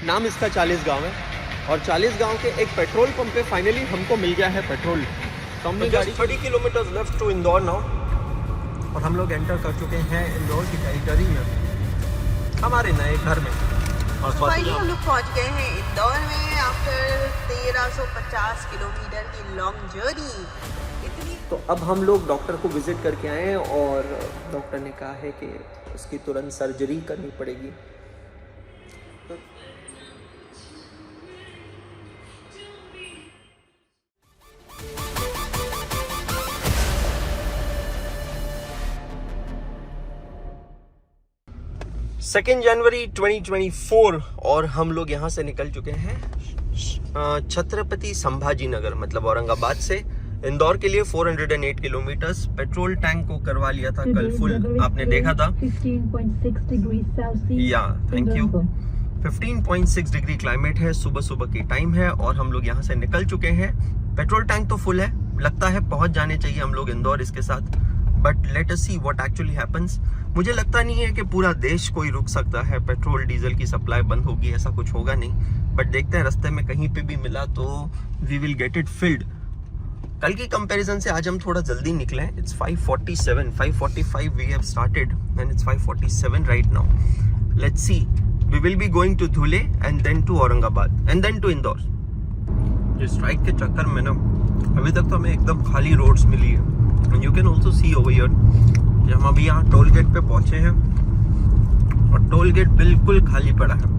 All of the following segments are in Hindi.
नाम इसका 40 गांव है और 40 गांव के एक पेट्रोल पंप पे फाइनली हमको मिल गया है पेट्रोल। तो हमने गाड़ी 30 kilometre left to Indore now और हम लोग एंटर कर चुके हैं इंदौर की टेरिटरी में, हमारे नए घर में। और फाइनली हम लोग पहुंच गए हैं इंदौर में आफ्टर 1350 किलोमीटर की लॉन्ग जर्नी। तो अब हम लोग डॉक्टर को विजिट करके आए हैं और डॉक्टर ने कहा है कि उसकी तुरंत सर्जरी करनी पड़ेगी। सेकेंड जनवरी 2024 और हम लोग यहाँ से निकल चुके हैं छत्रपति संभाजी नगर मतलब औरंगाबाद से इंदौर के लिए 408 किलोमीटर्स। पेट्रोल टैंक को करवा लिया था कल फुल, आपने देखा था। 15.6 डिग्री सेल्सियस। या थैंक यू। 15.6 डिग्री क्लाइमेट है, सुबह सुबह की टाइम है और हम लोग यहाँ से निकल चुके हैं। पेट्रोल टैंक तो फुल है, लगता है पहुंच जाने चाहिए हम लोग इंदौर इसके साथ, but let us see what actually happens. मुझे लगता नहीं है कि पूरा देश कोई रुक सकता है, पेट्रोल डीजल की सप्लाई बंद होगी ऐसा कुछ होगा नहीं, बट देखते हैं रास्ते में कहीं पे भी मिला तो we will get it filled. कल की कंपैरिजन से आज हम थोड़ा जल्दी निकले हैं। It's 5:47, 5:45 we have started and it's 5:47 right now. Let's see, we will be going to Dhule and then to Aurangabad and then to Indore. ये स्ट्राइक के चक्कर में ना अभी तक तो हमें एकदम खाली रोड्स मिली है। You can also see over here कि हम अभी यहाँ टोल गेट पे पहुंचे हैं और टोल गेट बिल्कुल खाली पड़ा है।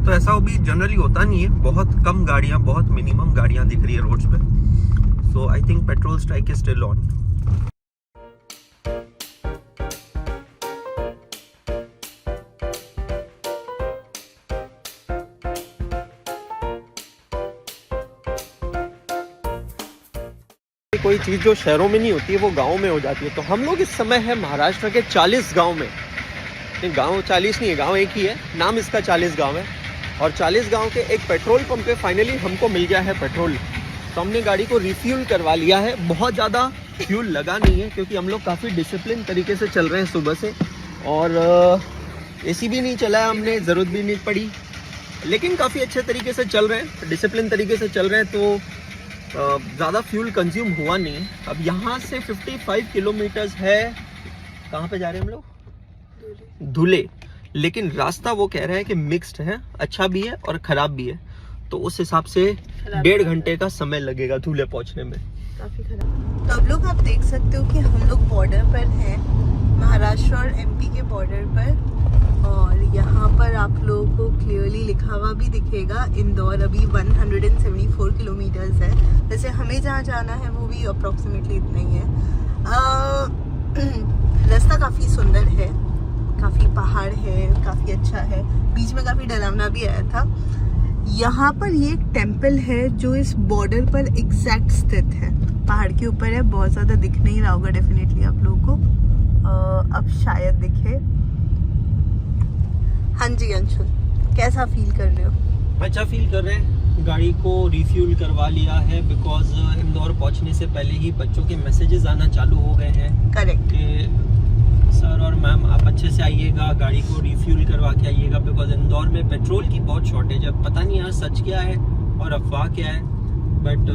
तो ऐसा अभी जनरली होता नहीं है, बहुत कम गाड़ियाँ, बहुत मिनिमम गाड़ियाँ दिख रही है रोड्स पे। So I think petrol strike is still on. कोई चीज़ जो शहरों में नहीं होती है वो गाँव में हो जाती है। तो हम लोग इस समय है महाराष्ट्र के 40 गांव में। गांव 40 नहीं है, गांव एक ही है, नाम इसका 40 गांव है और 40 गांव के एक पेट्रोल पंप पे फाइनली हमको मिल गया है पेट्रोल। तो हमने गाड़ी को रिफ्यूल करवा लिया है। बहुत ज़्यादा फ्यूल लगा नहीं है क्योंकि हम लोग काफ़ी डिसिप्लिन तरीके से चल रहे हैं सुबह से और एसी भी नहीं चला है हमने, ज़रूरत भी नहीं पड़ी, लेकिन काफ़ी अच्छे तरीके से चल रहे हैं, डिसिप्लिन तरीके से चल रहे हैं तो ज़्यादा फ्यूल कंज्यूम हुआ नहीं। अब यहाँ से 55 किलोमीटर्स है, कहाँ पे जा रहे हैं हम लोग? धुले। लेकिन रास्ता वो कह रहे हैं कि मिक्स्ड है, अच्छा भी है और ख़राब भी है, तो उस हिसाब से 1.5 घंटे का समय लगेगा धुले पहुँचने में। काफ़ी खराब। तो अब लोग आप देख सकते हो कि हम लोग बॉर्डर पर हैं, महाराष्ट्र और एमपी के बॉर्डर पर, और यहाँ पर आप लोगों को क्लियरली लिखा हुआ भी दिखेगा इंदौर अभी 174 किलोमीटर्स है। वैसे हमें जहाँ जाना है वो भी अप्रॉक्सीमेटली इतना ही है। रास्ता काफ़ी सुंदर है, काफ़ी पहाड़ है, काफ़ी अच्छा है, बीच में काफ़ी डरावना भी आया था। यहाँ पर ये एक टेम्पल है जो इस बॉर्डर पर एग्जैक्ट स्थित है, पहाड़ के ऊपर है, बहुत ज़्यादा दिख नहीं रहा होगा डेफिनेटली आप लोगों को, अब शायद दिखे। हाँ जी अंशुल, कैसा फील कर रहे हो? अच्छा फील कर रहे हैं, गाड़ी को रिफ्यूल करवा लिया है बिकॉज इंदौर पहुंचने से पहले ही बच्चों के मैसेजेस आना चालू हो गए हैं। करेक्ट। कि सर और मैम आप अच्छे से आइएगा, गाड़ी को रिफ्यूल करवा के आइएगा बिकॉज इंदौर में पेट्रोल की बहुत शॉर्टेज है। पता नहीं यार सच क्या है और अफवाह क्या है, बट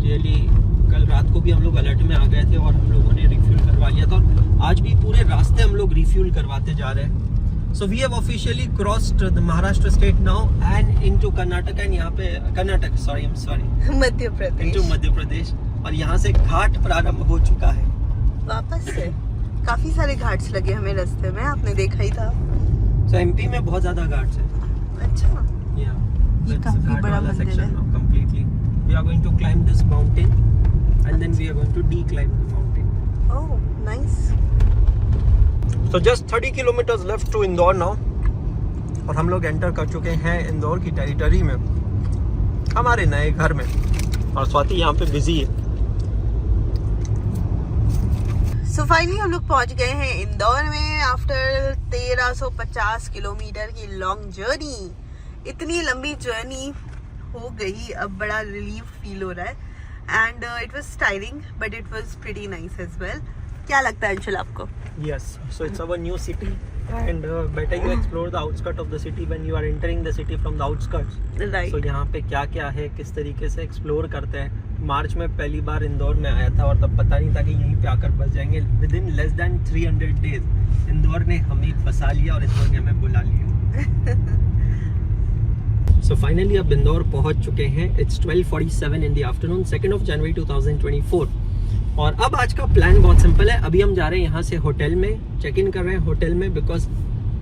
रियली कल रात को भी हम लोग अलर्ट में आ गए थे और हम लोगों ने रिफ्यूल करवा लिया था और आज भी पूरे रास्ते हम लोग रिफ्यूल करवाते जा रहे हैं। So we have officially crossed the Maharashtra state now and into Karnataka and यहाँ पे मध्य प्रदेश, into मध्य प्रदेश और यहाँ से घाट प्रारंभ हो चुका है। वापस से काफी सारे घाट्स लगे हमें रास्ते में, आपने देखा ही था। So MP में बहुत ज्यादा घाट्स है। अच्छा। ये काफी बड़ा मंदिर है। Completely. We are going to climb this mountain and then we are going to declimb the mountain. Oh, nice. So just 30 kilometers left to Indore now और हम लोग एंटर कर चुके हैं इंदौर की टेरिटरी में, हमारे नए घर में, और स्वाति यहाँ पे बिजी है। So finally हम लोग पहुंच गए हैं इंदौर में आफ्टर 1350 किलोमीटर की लॉन्ग जर्नी। इतनी लंबी जर्नी हो गई, अब बड़ा रिलीफ फील हो रहा है and it was tiring but it was pretty nice as well. क्या लगता है अंशुल आपको? Yes, so it's our new city And better you explore the outskirts of the city when you are entering the city from the outskirts. Right So यहाँ पे क्या क्या है, किस तरीके से एक्सप्लोर करते हैं। मार्च में पहली बार इंदौर में आया था और तब पता नहीं था कि यहीं पे आकर बस जाएंगे। With in less than 300 days Indore ने हमें बसा लिया और इंदौर ने हमें बुला लिया। So finally अब इंदौर पहुंच चुके हैं। It's 12:47 in the afternoon, 2nd of January 2024। और अब आज का प्लान बहुत सिंपल है। अभी हम जा रहे हैं यहाँ से होटल में, चेक इन कर रहे हैं होटल में, बिकॉज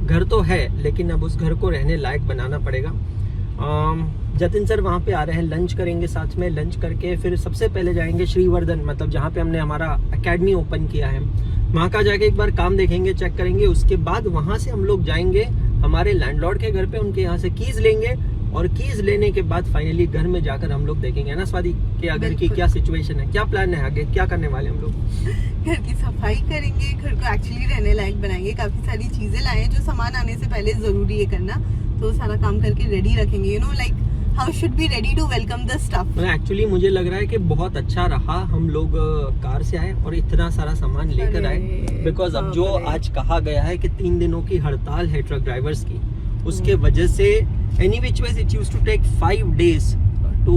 घर तो है लेकिन अब उस घर को रहने लायक बनाना पड़ेगा। जतिन सर वहाँ पे आ रहे हैं, लंच करेंगे साथ में। लंच करके फिर सबसे पहले जाएंगे श्रीवर्धन, मतलब जहाँ पे हमने हमारा एकेडमी ओपन किया है, वहाँ का जाके एक बार काम देखेंगे, चेक करेंगे। उसके बाद वहाँ से हम लोग जाएंगे हमारे लैंडलॉर्ड के घर पे, उनके यहाँ से कीज लेंगे और कीज लेने के बाद फाइनली घर में जाकर हम लोग देखेंगे ना स्वाति कि घर की क्या सिचुएशन है, क्या प्लान है, आगे क्या करने वाले हम लोग। घर की सफाई करेंगे, घर को एक्चुअली रहने लायक बनाएंगे। काफी सारी चीजें लाए हैं जो सामान आने से पहले जरूरी है करना, तो सारा काम करके रेडी रखेंगे। You know like how should be ready to welcome the stuff. Actually मुझे लग रहा है कि बहुत अच्छा रहा हम लोग कार से आए और इतना सारा सामान लेकर आए, बिकॉज अब जो आज कहा गया है कि 3 दिनों की हड़ताल है ट्रक ड्राइवर्स की, उसके वजह से any which ways it used to take 5 days to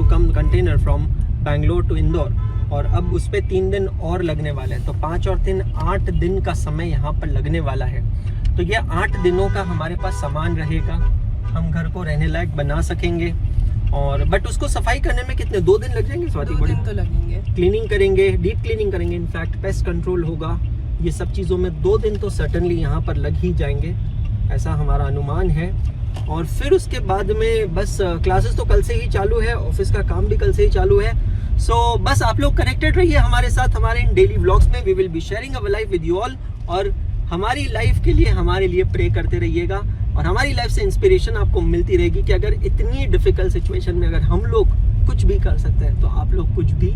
come container from Bangalore to Indore, और अब उस पे 3 दिन और लगने वाले हैं। तो 5 और 3 8 दिन का समय यहाँ पर लगने वाला है। तो ये 8 दिनों का हमारे पास सामान रहेगा, हम घर को रहने लायक बना सकेंगे। और बट उसको सफाई करने में कितने 2 दिन लग जाएंगे स्वाति? 2 दिन तो लगेंगे। क्लीनिंग करेंगे, डीप क्लीनिंग करेंगे, इनफैक्ट पेस्ट कंट्रोल होगा, ये सब चीज़ों में 2 दिन तो सर्टनली यहाँ पर लग ही जाएंगे, ऐसा हमारा अनुमान है। और फिर उसके बाद में बस क्लासेस तो कल से ही चालू है, ऑफिस का काम भी कल से ही चालू है। सो बस आप लोग कनेक्टेड रहिए हमारे साथ, हमारे इन डेली व्लॉग्स में। We will be sharing our life with you all, और हमारी लाइफ के लिए हमारे लिए प्रे करते रहिएगा, और हमारी लाइफ से इंस्पिरेशन आपको मिलती रहेगी कि अगर इतनी डिफिकल्ट सिचुएशन में अगर हम लोग कुछ भी कर सकते हैं तो आप लोग कुछ भी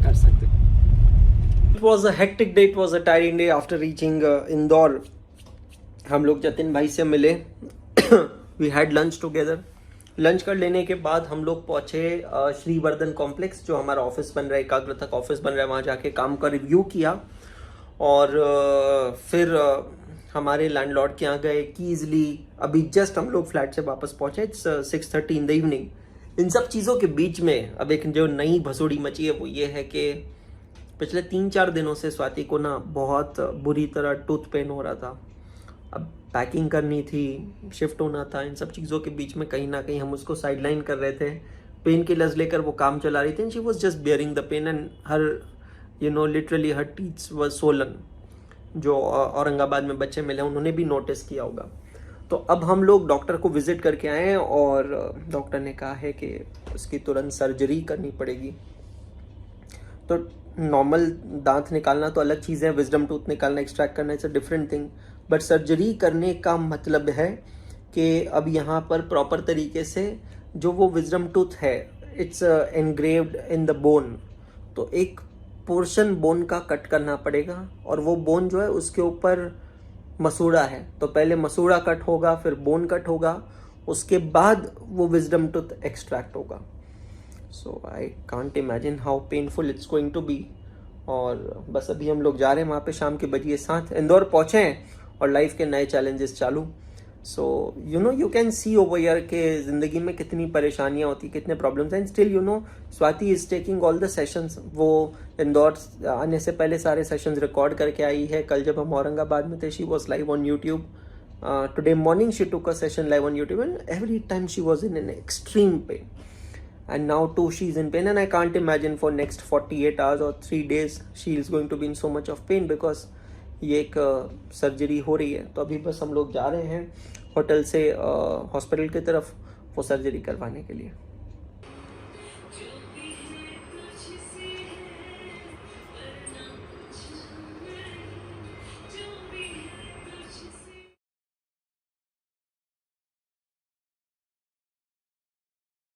कर सकते हैं। It was a hectic day, it was a tiring day after reaching Indore. हम लोग जतिन भाई से मिले, we had lunch together. Lunch कर लेने के बाद हम लोग पहुंचे श्रीवर्धन कॉम्प्लेक्स, जो हमारा ऑफिस बन रहा है, एकाग्रता का ऑफिस बन रहा है, वहाँ जाके काम का रिव्यू किया। और फिर हमारे लैंडलॉर्ड के यहाँ गए, कीज ली। अभी जस्ट हम लोग फ्लैट से वापस पहुंचे, इट्स 6:30 इन द इवनिंग। इन सब चीज़ों के बीच में अब एक जो नई भसोड़ी मची है वो ये है कि पिछले 3-4 दिनों से स्वाति को ना बहुत बुरी तरह टूथ पेन हो रहा था। अब पैकिंग करनी थी, शिफ्ट होना था, इन सब चीज़ों के बीच में कहीं ना कहीं हम उसको साइडलाइन कर रहे थे। पेन किलर्स लेकर वो काम चला रही थी, and she was just bearing the pain, and her literally her teeths was swollen. जो औरंगाबाद में बच्चे मिले उन्होंने भी नोटिस किया होगा। तो अब हम लोग डॉक्टर को विजिट करके आए हैं, और डॉक्टर ने कहा है कि उसकी तुरंत सर्जरी करनी पड़ेगी। तो नॉर्मल दांत निकालना तो अलग चीज़ है, विजडम टूथ निकालना, एक्सट्रैक्ट करना it's a different thing, but surgery करने का मतलब है कि अब यहाँ पर प्रॉपर तरीके से जो वो विजडम टूथ है it's engraved in the bone, तो एक पोर्शन बोन का कट करना पड़ेगा, और वो बोन जो है उसके ऊपर मसूड़ा है, तो पहले मसूड़ा कट होगा, फिर बोन कट होगा, उसके बाद वो विजडम टूथ एक्सट्रैक्ट होगा। So I can't imagine how painful it's going to be. और बस अभी हम लोग जा रहे हैं वहाँ पे, शाम के बजिए 7 इंदौर पहुँचे हैं और लाइफ के नए चैलेंजेस चालू। So you can see over year के ज़िंदगी में कितनी परेशानियाँ होती, कितने प्रॉब्लम्स हैं, still Swati is taking all the sessions. वो इंदौर आने से पहले सारे सेशंस रिकॉर्ड करके आई है। कल जब हम औरंगाबाद में थे, she was live on YouTube. Today morning she took a session live on YouTube, and every time she was in an extreme pain, and now too she is in pain, and I can't imagine for next 48 hours or 3 days she is going to be in so much of pain because ये एक सर्जरी हो रही है। तो अभी बस हम लोग जा रहे हैं होटल से हॉस्पिटल की तरफ वो सर्जरी करवाने के लिए।